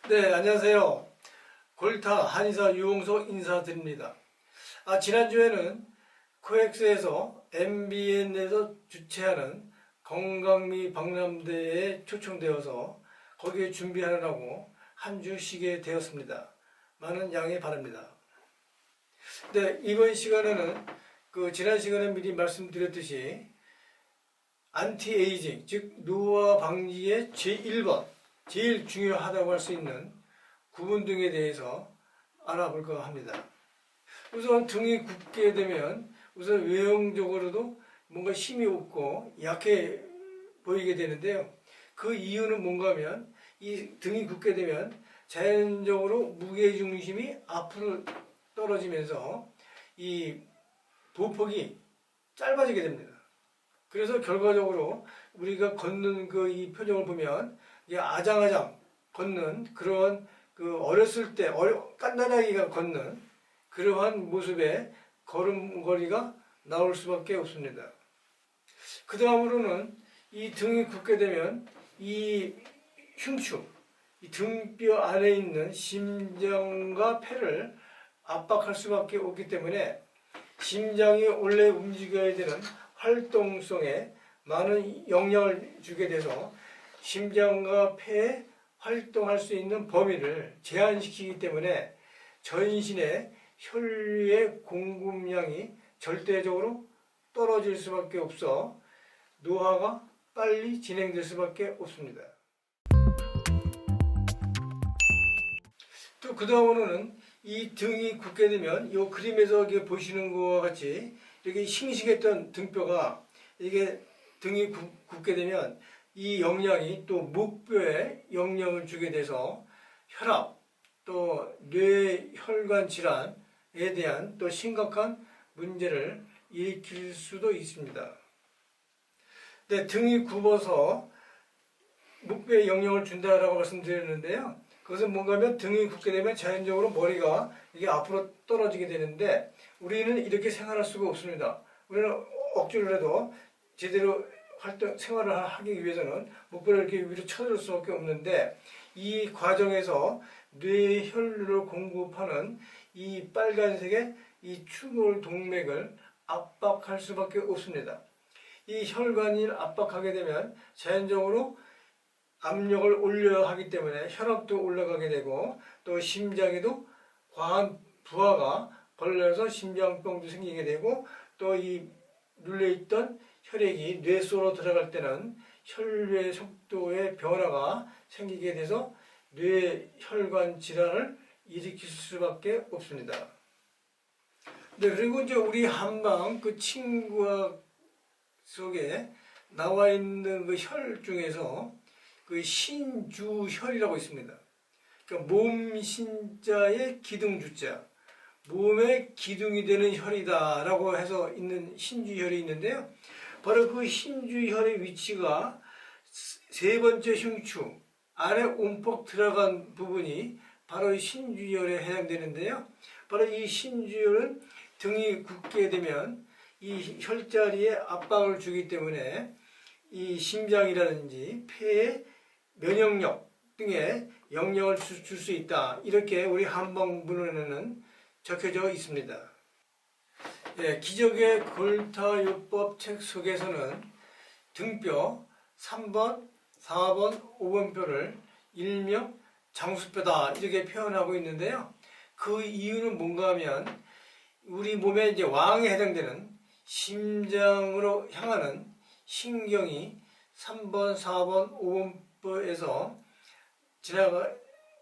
네, 안녕하세요. 골타 한의사 유홍석 인사드립니다. 지난주에는 코엑스에서 MBN에서 주최하는 건강미 박람대에 초청되어서 거기에 준비하느라고 한 주 쉬게 되었습니다. 많은 양해 바랍니다. 네, 이번 시간에는 지난 시간에 미리 말씀드렸듯이 안티에이징, 즉 노화 방지의 제1번, 제일 중요하다고 할 수 있는 구분 등에 대해서 알아볼까 합니다. 우선 등이 굳게 되면 우선 외형적으로도 뭔가 힘이 없고 약해 보이게 되는데요. 그 이유는 뭔가 하면 이 등이 굳게 되면 자연적으로 무게중심이 앞으로 떨어지면서 이 보폭이 짧아지게 됩니다. 그래서 결과적으로 우리가 걷는 이 표정을 보면 아장아장 걷는 그런 어렸을 때 깐난아기가 걷는 그러한 모습의 걸음걸이가 나올 수밖에 없습니다. 그 다음으로는 이 등이 굳게 되면 이 흉추, 이 등뼈 안에 있는 심장과 폐를 압박할 수밖에 없기 때문에 심장이 원래 움직여야 되는 활동성에 많은 영향을 주게 돼서 심장과 폐에 활동할 수 있는 범위를 제한시키기 때문에 전신의 혈류의 공급량이 절대적으로 떨어질 수밖에 없어 노화가 빨리 진행될 수밖에 없습니다. 또 그 다음으로는 이 등이 굳게 되면 이 그림에서 보시는 것과 같이 이렇게 싱싱했던 등뼈가 이게 등이 굳게 되면 이 영양이 또 목뼈에 영향을 주게 돼서 혈압, 또 뇌혈관 질환에 대한 또 심각한 문제를 일으킬 수도 있습니다. 네, 등이 굽어서 목뼈에 영향을 준다라고 말씀드렸는데요. 그것은 뭔가 하면 등이 굳게 되면 자연적으로 머리가 이게 앞으로 떨어지게 되는데 우리는 이렇게 생활할 수가 없습니다. 우리는 억지로 해도 제대로 생활을 하기 위해서는 목뼈를 이렇게 위로 쳐들 수밖에 없는데 이 과정에서 뇌혈류를 공급하는 이 빨간색의 이 충골 동맥을 압박할 수밖에 없습니다. 이 혈관을 압박하게 되면 자연적으로 압력을 올려야 하기 때문에 혈압도 올라가게 되고 또 심장에도 과한 부하가 걸려서 심장병도 생기게 되고 또 이 눌려있던 혈액이 뇌 속으로 들어갈 때는 혈류의 속도의 변화가 생기게 돼서 뇌혈관 질환을 일으킬 수밖에 없습니다. 네, 그리고 이제 우리 한방 친구학 속에 나와 있는 혈 중에서 신주혈이라고 있습니다. 그러니까 몸 신자의 기둥 주자, 몸의 기둥이 되는 혈이다라고 해서 있는 신주혈이 있는데요. 바로 그 신주혈의 위치가 세 번째 흉추 안에 움푹 들어간 부분이 바로 신주혈에 해당되는데요. 바로 이 신주혈은 등이 굳게 되면 이 혈자리에 압박을 주기 때문에 이 심장이라든지 폐의 면역력 등에 영향을 줄 수 있다. 이렇게 우리 한방문헌에는 적혀져 있습니다. 예, 기적의 골타요법 책 속에서는 등뼈 3번, 4번, 5번 뼈를 일명 장수뼈다 이렇게 표현하고 있는데요. 그 이유는 뭔가 하면 우리 몸에 이제 왕에 해당되는 심장으로 향하는 신경이 3번, 4번, 5번 뼈에서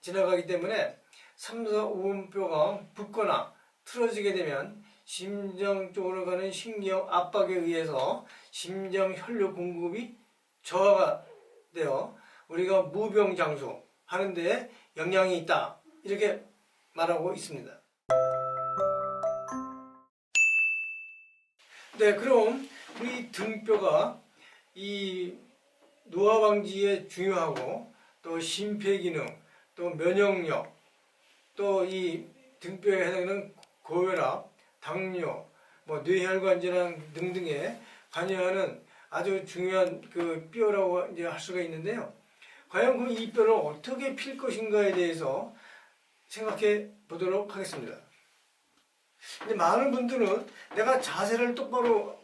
지나가기 때문에 3, 4, 5번 뼈가 붓거나 틀어지게 되면 심장 쪽으로 가는 신경 압박에 의해서 심장 혈류 공급이 저하가 되어 우리가 무병장수 하는 데 영향이 있다 이렇게 말하고 있습니다. 네, 그럼 우리 등뼈가 이 노화 방지에 중요하고 또 심폐기능, 또 면역력, 또 이 등뼈에 해당하는 고혈압, 당뇨, 뇌혈관 질환 등등에 관여하는 아주 중요한 뼈라고 이제 할 수가 있는데요. 과연 그럼 이 뼈를 어떻게 필 것인가에 대해서 생각해 보도록 하겠습니다. 근데 많은 분들은 내가 자세를 똑바로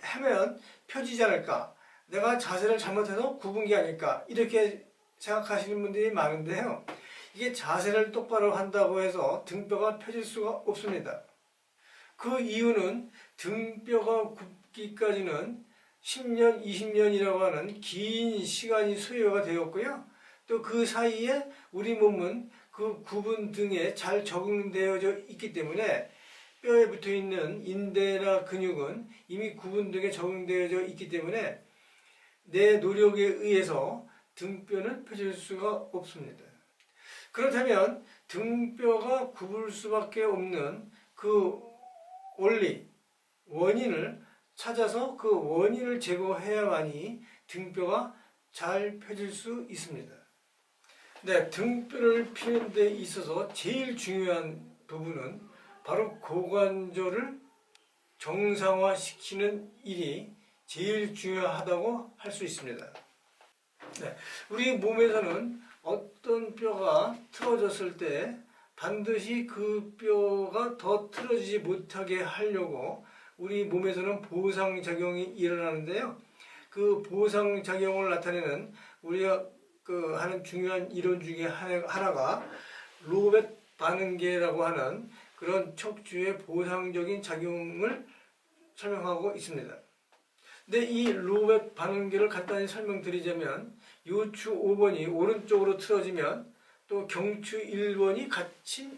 하면 펴지지 않을까, 내가 자세를 잘못해서 굽은 게 아닐까, 이렇게 생각하시는 분들이 많은데요. 이게 자세를 똑바로 한다고 해서 등뼈가 펴질 수가 없습니다. 그 이유는 등뼈가 굽기까지는 10년, 20년이라고 하는 긴 시간이 소요가 되었고요. 또 그 사이에 우리 몸은 그 굽은 등에 잘 적응되어져 있기 때문에 뼈에 붙어 있는 인대나 근육은 이미 굽은 등에 적응되어져 있기 때문에 내 노력에 의해서 등뼈는 펴질 수가 없습니다. 그렇다면 등뼈가 굽을 수밖에 없는 그 원리, 원인을 찾아서 그 원인을 제거해야만이 등뼈가 잘 펴질 수 있습니다. 네, 등뼈를 피는 데 있어서 제일 중요한 부분은 바로 고관절을 정상화시키는 일이 제일 중요하다고 할 수 있습니다. 네, 우리 몸에서는 어떤 뼈가 틀어졌을 때 반드시 그 뼈가 더 틀어지지 못하게 하려고 우리 몸에서는 보상작용이 일어나는데요. 그 보상작용을 나타내는 우리가 하는 중요한 이론 중에 하나가 로벳 반응계라고 하는 그런 척추의 보상적인 작용을 설명하고 있습니다. 근데 이 로벳 반응계를 간단히 설명드리자면 요추 5번이 오른쪽으로 틀어지면 또 경추 1번이 같이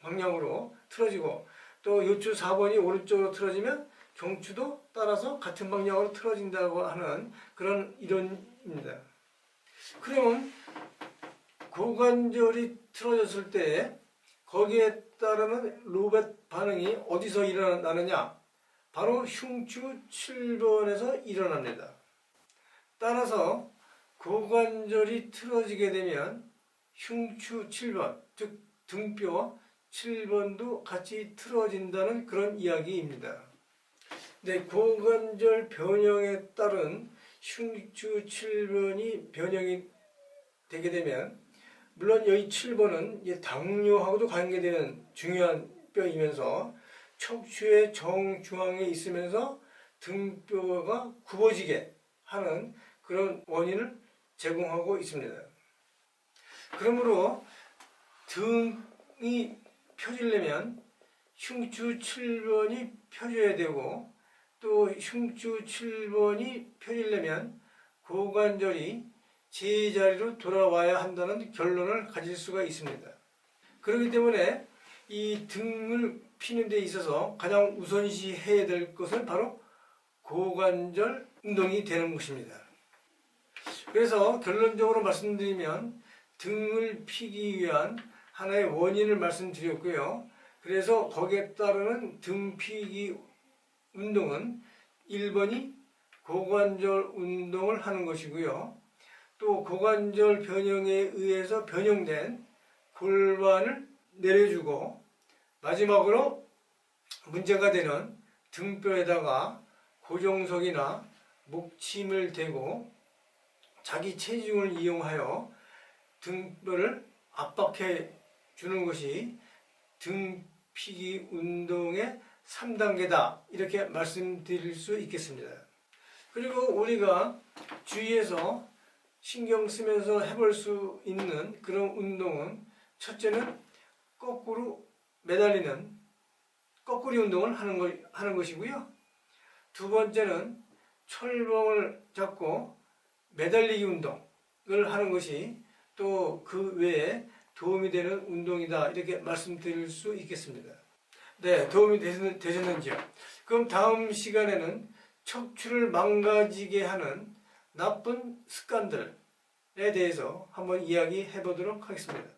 방향으로 틀어지고 또 요추 4번이 오른쪽으로 틀어지면 경추도 따라서 같은 방향으로 틀어진다고 하는 그런 이론입니다. 그러면 고관절이 틀어졌을 때 거기에 따르는 로벳 반응이 어디서 일어나느냐? 바로 흉추 7번에서 일어납니다. 따라서 고관절이 틀어지게 되면 흉추 7번, 즉 등뼈 7번도 같이 틀어진다는 그런 이야기입니다. 네, 고관절 변형에 따른 흉추 7번이 변형이 되게 되면 물론 여기 7번은 당뇨하고도 관계되는 중요한 뼈이면서 척추의 정중앙에 있으면서 등뼈가 굽어지게 하는 그런 원인을 제공하고 있습니다. 그러므로 등이 펴지려면 흉추 7번이 펴져야 되고 또 흉추 7번이 펴지려면 고관절이 제자리로 돌아와야 한다는 결론을 가질 수가 있습니다. 그렇기 때문에 이 등을 피는 데 있어서 가장 우선시 해야 될 것은 바로 고관절 운동이 되는 것입니다. 그래서 결론적으로 말씀드리면 등을 피기 위한 하나의 원인을 말씀드렸고요. 그래서 거기에 따르는 등 피기 운동은 1번이 고관절 운동을 하는 것이고요. 또 고관절 변형에 의해서 변형된 골반을 내려주고 마지막으로 문제가 되는 등뼈에다가 고정석이나 목침을 대고 자기 체중을 이용하여 등뼈를 압박해 주는 것이 등피기 운동의 3단계다 이렇게 말씀드릴 수 있겠습니다. 그리고 우리가 주위에서 신경 쓰면서 해볼 수 있는 그런 운동은 첫째는 거꾸로 매달리는 거꾸리 운동을 하는 것이고요. 두 번째는 철봉을 잡고 매달리기 운동을 하는 것이 또 그 외에 도움이 되는 운동이다 이렇게 말씀드릴 수 있겠습니다. 네, 도움이 되셨는지요? 그럼 다음 시간에는 척추를 망가지게 하는 나쁜 습관들에 대해서 한번 이야기해 보도록 하겠습니다.